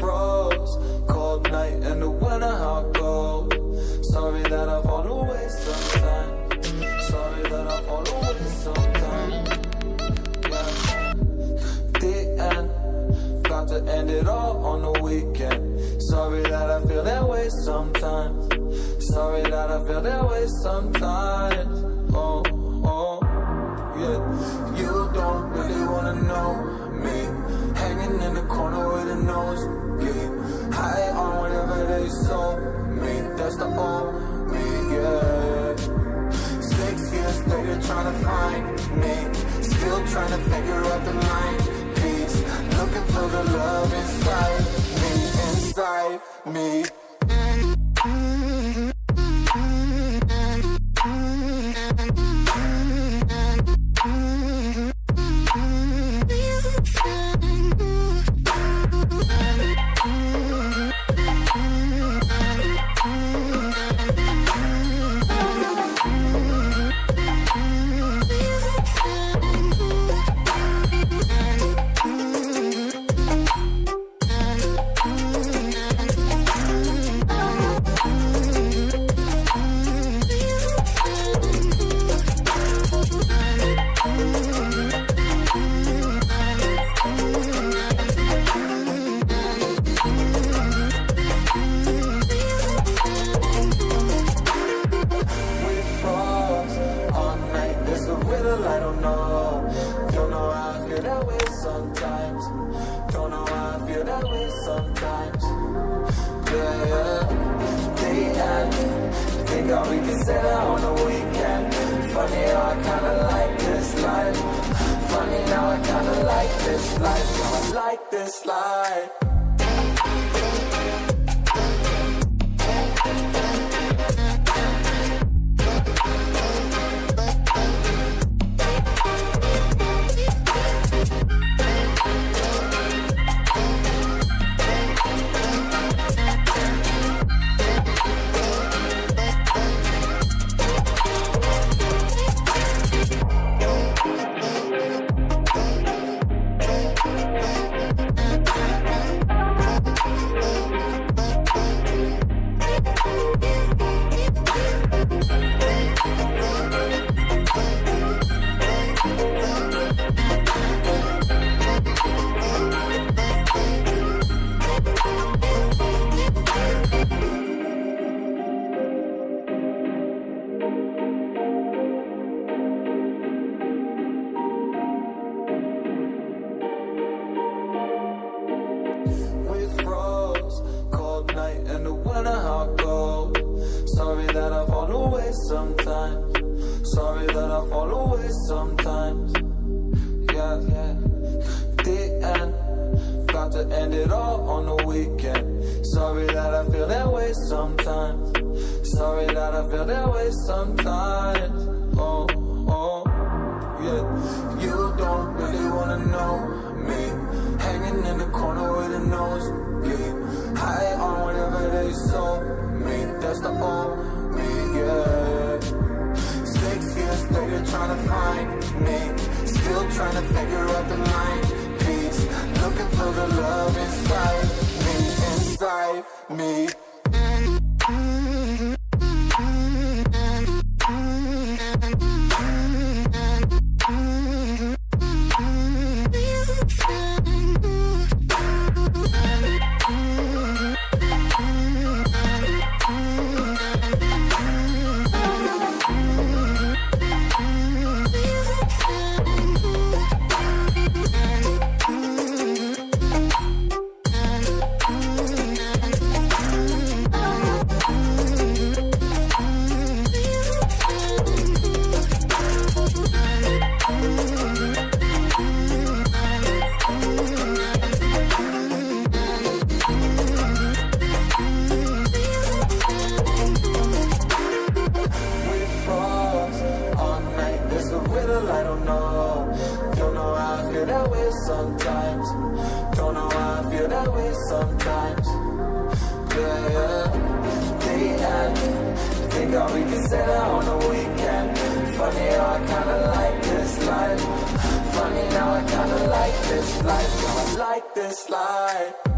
froze, cold night in the winter, how cold. Sorry that I fall away sometimes. Sorry that I fall away sometimes. Yeah. The end, got to end it all on the weekend. Sorry that I feel that way sometimes. Sorry that I feel that way sometimes. Oh, oh, yeah. You don't really wanna know me. Hanging in the corner with a nosebleed. High on whatever they sold me. That's the old me, yeah. 6 years later trying to find me. Still trying to figure out the mind piece. Looking for the love inside me, inside me. I don't know how I feel that way sometimes. Don't know how I feel that way sometimes. Yeah, yeah. The end. Think all we can say that on the weekend. Funny how I kinda like this life. Funny now I kinda like this life. Now I like this life. Sorry that I fall away sometimes. Sorry that I fall away sometimes. Yeah, yeah. The end, got to end it all on the weekend. Sorry that I feel that way sometimes. Sorry that I feel that way sometimes. Oh, oh, yeah. You don't really wanna know me. Hanging in the corner with a nosebleed. High on whatever they sold me. That's the old me, yeah. 6 years later trying to find me. Still trying to figure out the mind piece. Looking for the love inside me, inside me. I don't know how I feel that way sometimes. Don't know how I feel that way sometimes. Yeah, yeah. The end. Think all we can say that on the weekend. Funny how I kinda like this life. Funny now I kinda like this life. Now I like this life.